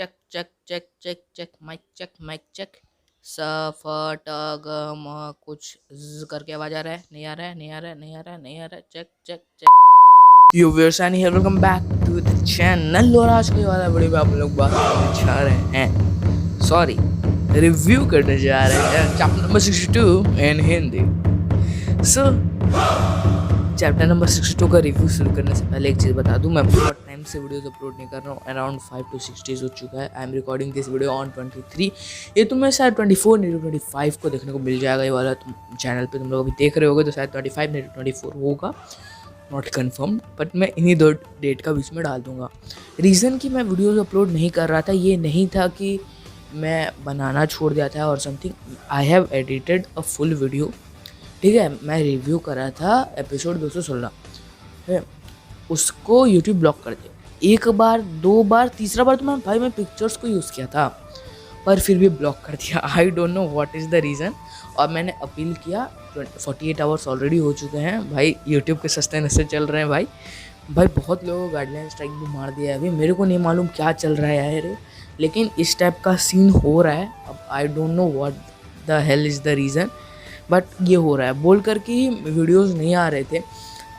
Check check check check check mike check सफटगम कुछ करके आवाज आ रहा है? नहीं आ रहा है, नहीं आ रहा है, नहीं आ रहा है, नहीं आ रहा है। Check check check. You viewers and here welcome back to the channel. और आज के वाला वीडियो में आप लोग बात करने जा रहे हैं, सॉरी रिव्यू करने जा रहे हैं चैप्टर नंबर 62 इन हिंदी। सो चैप्टर नंबर 62 का रिव्यू शुरू करने से पहले एक चीज़ बता दूं, मैं बहुत टाइम से वीडियोस अपलोड नहीं कर रहा हूँ। अराउंड 5 to 6 days हो चुका है। I am recording this video on 23। ये तुम्हें शायद 24 नहीं तो 25 को देखने को मिल जाएगा। ये वाला तुम चैनल पे तुम लोग अभी देख रहे होगे तो शायद 25 नहीं तो 24 होगा, नॉट कन्फर्म, बट मैं इन्हीं दो डेट का बीच में डाल दूंगा। रीज़न कि मैं वीडियोज़ अपलोड नहीं कर रहा था ये नहीं था कि मैं बनाना छोड़ दिया था और something. I have edited a full video, ठीक है। मैं रिव्यू करा था एपिसोड 216 है, उसको यूट्यूब ब्लॉक कर दिया। एक बार, दो बार, तीसरा बार तो मैं पिक्चर्स को यूज़ किया था पर फिर भी ब्लॉक कर दिया। I don't know what is the reason. और मैंने अपील किया, 48 आवर्स ऑलरेडी हो चुके हैं भाई। यूट्यूब के सस्ते नशे चल रहे हैं भाई। बहुत लोगों को गाइडलाइन स्ट्राइक भी मार दिया है। अभी मेरे को नहीं मालूम क्या चल रहा है यार, लेकिन इस टाइप का सीन हो रहा है। अब I don't know what the hell is the reason, but ये हो रहा है। बोल कर के ही वीडियोज़ नहीं आ रहे थे,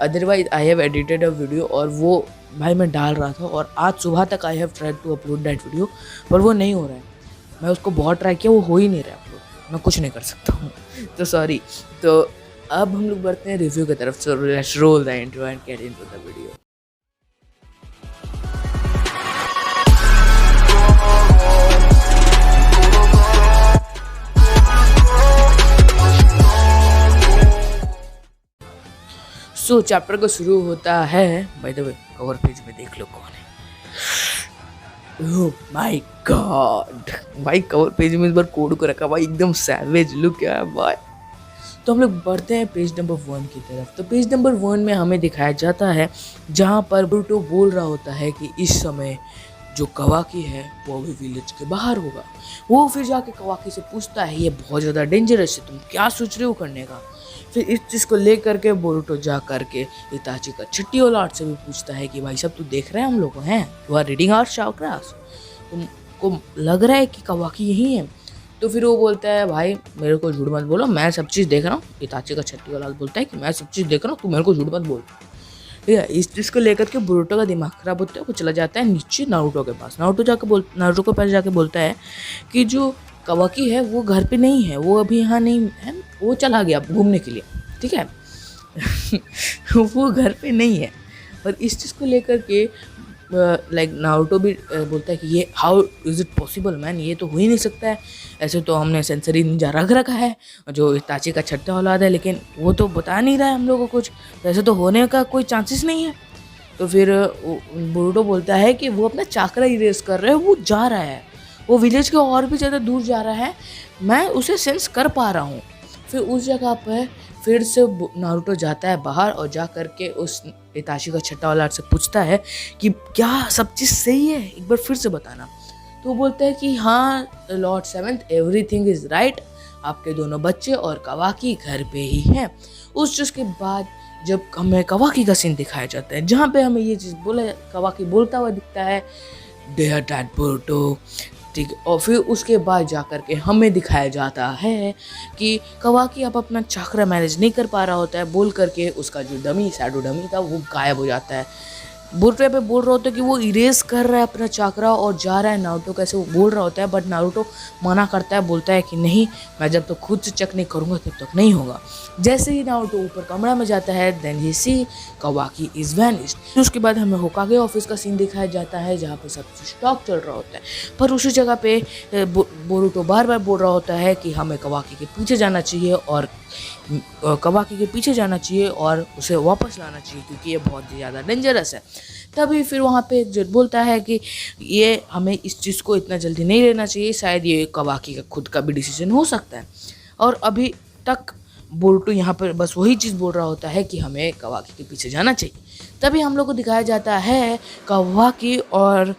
otherwise I have edited a video और वो भाई मैं डाल रहा था। और आज सुबह तक I have tried to upload that video, पर वो नहीं हो रहा है। मैं उसको बहुत ट्राई किया, वो हो ही नहीं रहा है अपलोड। मैं कुछ नहीं कर सकता हूँ तो सॉरी। तो अब हम लोग बढ़ते हैं रिव्यू की तरफ। So let's roll the intro and get into the video. So chapter का शुरू होता है, by the way cover page में देख लो कौन है। ओह माय गॉड भाई, कवर पेज में इस बार कोड को रखा भाई, एकदम सैवेज लुक है भाई। तो हम लोग बढ़ते हैं पेज नंबर 1 की तरफ। तो पेज नंबर 1 में हमें दिखाया जाता है जहाँ पर बोरुटो बोल रहा होता है कि इस समय जो कवाकी है वो अभी विलेज के बाहर होगा। वो फिर जाके कवाकी से पूछता है ये बहुत ज़्यादा डेंजरस है, तुम क्या सोच रहे हो करने का। फिर इस चीज़ को ले करके बोरुटो जा करके इताची का छठी वाला आर्ट से भी पूछता है कि भाई सब तू देख रहा है हम लोग को, हैं यू आर रीडिंग आवर शाओक्रास, तुमको लग रहा है कि कवाकी यही है। तो फिर वो बोलता है भाई मेरे को झूठ मत बोलो, मैं सब चीज़ देख रहा हूँ। इताची का छठी वाला बोलता है कि मैं सब चीज़ देख रहा हूँ, तू मेरे को झूठ मत बोल। ठीक है, इस चीज़ को लेकर के बोरुटो का दिमाग खराब होता है। वो चला जाता है नीचे नारुतो के पास। नारुतो के पास जाके बोलता है कि जो कवाकी है वो घर पे नहीं है, वो अभी यहाँ नहीं है, वो चला गया घूमने के लिए, ठीक है। वो घर पे नहीं है। और इस चीज़ को लेकर के लाइक नारुतो भी बोलता है कि ये how is it possible man, ये तो हो ही नहीं सकता है। ऐसे तो हमने सेंसरी निंजा रख रखा है जो इताची का छठा औलाद है, लेकिन वो तो बता नहीं रहा है हम लोगों को कुछ, तो ऐसे तो होने का कोई चांसेस नहीं है। तो फिर बोरुटो बोलता है कि वो अपना चाकरा इरेज कर रहा है, वो जा रहा है, वो विलेज के और भी ज़्यादा दूर जा रहा है, मैं उसे सेंस कर पा रहा हूँ। फिर उस जगह पर फिर से नारुतो जाता है बाहर और जा करके उस इताची का छठा वाला से पूछता है कि क्या सब चीज़ सही है, एक बार फिर से बताना। तो वो बोलता है कि हाँ Lord seventh, everything is right, आपके दोनों बच्चे और कवाकी घर पे ही हैं। उस चीज़ के बाद जब हमें कवाकी का सीन दिखाया जाता है जहाँ पे हमें ये चीज़ बोला, कवाकी बोलता हुआ दिखता है देयर डैड बोरुटो, ठीक है। और फिर उसके बाद जा कर के हमें दिखाया जाता है कि कवाकी अब अपना चाकरा मैनेज नहीं कर पा रहा होता है। बोल करके उसका जो डमी, शैडो डमी था, वो गायब हो जाता है। बोरुटो पे बोल रहा होता है कि वो इरेज कर रहा है अपना चाकरा और जा रहा है नारुतो कैसे, वो बोल रहा होता है, बट नारुतो मना करता है, बोलता है कि नहीं, मैं जब तक खुद से चेक नहीं करूँगा तब तक नहीं होगा। जैसे ही नारुतो ऊपर कमरा में जाता है then he see Kawaki is vanished. उसके बाद हमें होकागे ऑफिस का सीन दिखाया जाता है जहाँ पे सब कुछ स्टॉक चल रहा होता है, पर उसी जगह पे बोरुटो बार बार बोल रहा होता है कि हमें कवाकी के पीछे जाना चाहिए और कवाकी के पीछे जाना चाहिए और उसे वापस लाना चाहिए क्योंकि ये बहुत ही ज़्यादा डेंजरस है। तभी फिर वहाँ पे एक जज बोलता है कि ये हमें इस चीज़ को इतना जल्दी नहीं लेना चाहिए, शायद ये कवाकी का खुद का भी डिसीजन हो सकता है। और अभी तक बोरुटो यहाँ पर बस वही चीज़ बोल रहा होता है कि हमें कवाकी के पीछे जाना चाहिए। तभी हम लोग को दिखाया जाता है कवाकी और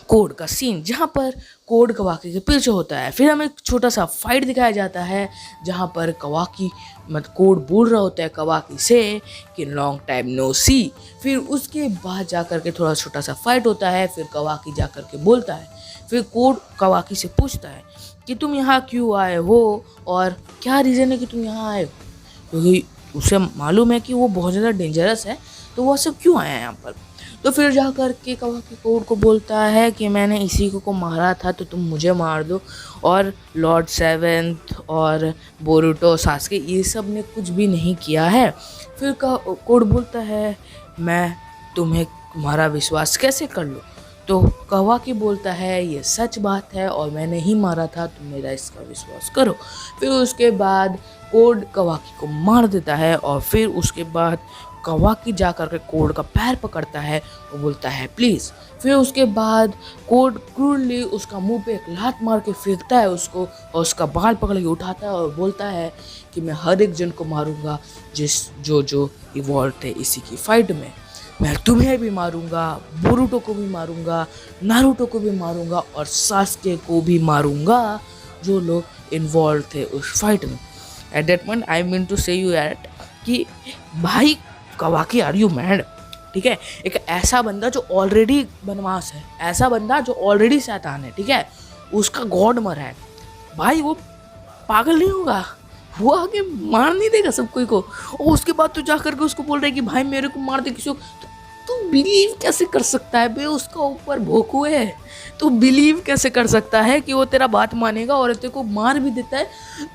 कोड का सीन जहाँ पर कोड कवाकी के पीछे होता है। फिर हमें एक छोटा सा फाइट दिखाया जाता है जहाँ पर कवाकी कोड बोल रहा होता है कवाकी से कि लॉन्ग टाइम नो सी। फिर उसके बाद जा कर के थोड़ा छोटा सा फाइट होता है। फिर कवाकी जा कर के बोलता है फिर कोड कवाकी से पूछता है कि तुम यहाँ क्यों आए हो और क्या रीज़न है कि तुम यहाँ आए हो, क्योंकि उसे मालूम है कि वो बहुत ज़्यादा डेंजरस है, तो वो सब क्यों आया है यहाँ पर। तो फिर जा कर के कवाकी कोड को बोलता है कि मैंने इसी को मारा था तो तुम मुझे मार दो, और लॉर्ड सेवेंथ और बोरुटो सास्के ये सब ने कुछ भी नहीं किया है। फिर कोड बोलता है मैं तुम्हारा विश्वास कैसे कर लूँ, तो कवाकी बोलता है ये सच बात है और मैंने ही मारा था, तुम मेरा इसका विश्वास करो। फिर उसके बाद कोड कवाकी को मार देता है और फिर उसके बाद कवाकी जा कर के कोड का पैर पकड़ता है और बोलता है प्लीज़। फिर उसके बाद कोड क्रूरली उसका मुंह पे एक लात मार के फेंकता है उसको, और उसका बाल पकड़ के उठाता है और बोलता है कि मैं हर एक जन को मारूंगा जो इवॉल्व थे इसी की फाइट में। मैं तुम्हें भी मारूंगा, बोरुटो को भी मारूंगा, नारुतो को भी मारूंगा और सास्के को भी मारूंगा, जो लोग इन्वॉल्व थे उस फाइट में। At that point I mean to say you at कि भाई कवाकी आर यू मैड, ठीक है। एक ऐसा बंदा जो ऑलरेडी बनवास है, ऐसा बंदा जो ऑलरेडी शैतान है, ठीक है, उसका गॉड मरा है भाई, वो पागल नहीं होगा, वो आगे मार नहीं देगा सब कोई को। और उसके बाद तो जा करके उसको बोल रहे कि भाई मेरे को मार दे किसी को, तू बिलीव कैसे कर सकता है बे, उसका ऊपर भोकू है, तू बिलीव कैसे कर सकता है कि वो तेरा बात मानेगा और तेरे को मार भी देता है,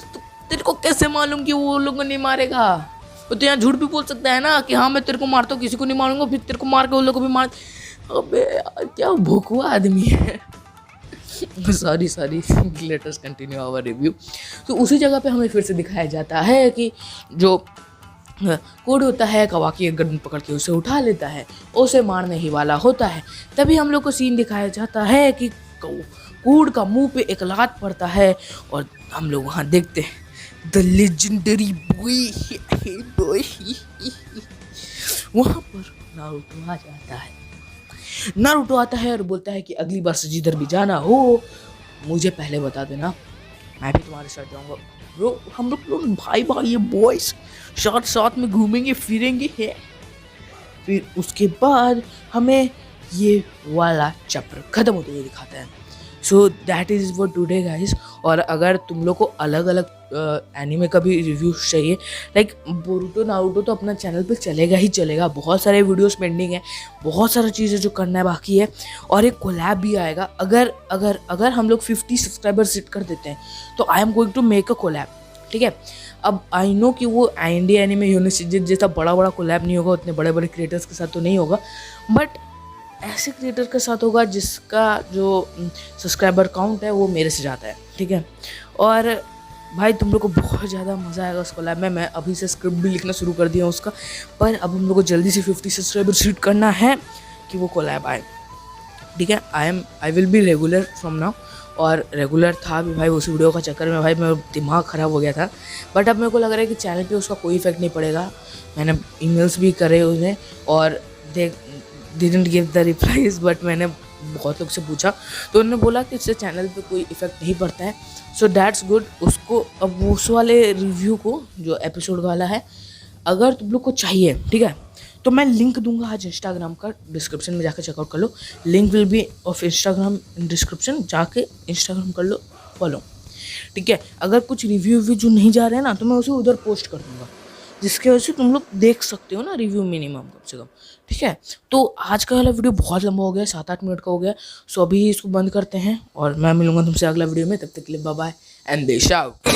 तो तेरे को कैसे मालूम कि वो लोगों नहीं मारेगा। तो यहाँ झूठ भी बोल सकता है ना कि हाँ मैं तेरे को मारता हूँ, किसी को नहीं मारूंगा, फिर तेरे को मार के उन लोगों को भी मार। अबे क्या भोकुआ आदमी है। Sorry let us continue our review. तो उसी जगह पे हमें फिर से दिखाया जाता है कि जो कोड होता है कवाकी एक गन पकड़ के उसे उठा लेता है, उसे मारने ही वाला होता है। तभी हम लोग को सीन दिखाया जाता है कि कोड का मुंह पे एक लात पड़ता है और हम लोग वहाँ देखते हैं द लेजेंडरी बॉय वहाँ पर नारुतो आ जाता है। नारुतो आता है और बोलता है कि अगली बार से जिधर भी जाना हो मुझे पहले बता देना, मैं भी तुम्हारे साथ जाऊंगा। ब्रो हम लोग भाई ये बॉयज साथ में घूमेंगे फिरेंगे है। फिर उसके बाद हमें ये वाला चैप्टर खत्म होते हुए दिखाता है। So that is for today guys. और अगर तुम लोग को अलग अलग एनीमे का भी रिव्यू चाहिए, लाइक बोरुटो नारुतो तो अपना चैनल पे चलेगा ही चलेगा, बहुत सारे वीडियोस पेंडिंग है, बहुत सारी चीज़ें जो करना है बाकी है, और एक कोलैब भी आएगा। अगर अगर अगर हम लोग 50 सब्सक्राइबर्स हिट कर देते हैं तो I am going to make a collab, ठीक है। अब आई नो कि वो इंडिया एनीमे यूनिवर्सिटी जैसा बड़ा कोलैब नहीं होगा, उतने बड़े क्रिएटर्स के साथ तो नहीं होगा, बट ऐसे क्रिएटर के साथ होगा जिसका जो सब्सक्राइबर काउंट है वो मेरे से ज़्यादा है, ठीक है। और भाई तुम लोग को बहुत ज़्यादा मज़ा आएगा उस कोलैब में। मैं अभी से स्क्रिप्ट भी लिखना शुरू कर दिया उसका, पर अब हम लोग को जल्दी से 50 सब्सक्राइबर हिट करना है कि वो कोलैब आए, ठीक है। I will be regular from now, और रेगुलर था भी भाई उस वीडियो का चक्कर में भाई मेरा दिमाग ख़राब हो गया था, बट अब मेरे को लग रहा है कि चैनल पे उसका कोई इफेक्ट नहीं पड़ेगा। मैंने ईमेल्स भी करे उन्हें और they didn't give the replies, but मैंने बहुत लोग से पूछा तो उन्होंने बोला कि इससे चैनल पे कोई इफेक्ट नहीं पड़ता है। So that's good. उसको अब उस वाले रिव्यू को जो एपिसोड वाला है अगर तुम लोग को चाहिए, ठीक है, तो मैं लिंक दूंगा आज इंस्टाग्राम का, डिस्क्रिप्शन में जाकर चेकआउट कर लो। Link will be of Instagram in description, जाके इंस्टाग्राम कर लो फॉलो, ठीक है। अगर कुछ रिव्यू जो नहीं जा रहे हैं ना तो मैं उसे उधर पोस्ट कर दूंगा, जिसकी वजह से तुम लोग देख सकते हो ना रिव्यू मिनिमम कम से कम, ठीक है। तो आज का वाला वीडियो बहुत लंबा हो गया, 7-8 मिनट का हो गया। सो अभी इसको बंद करते हैं और मैं मिलूंगा तुमसे अगला वीडियो में। तब तक के लिए bye bye and the shout.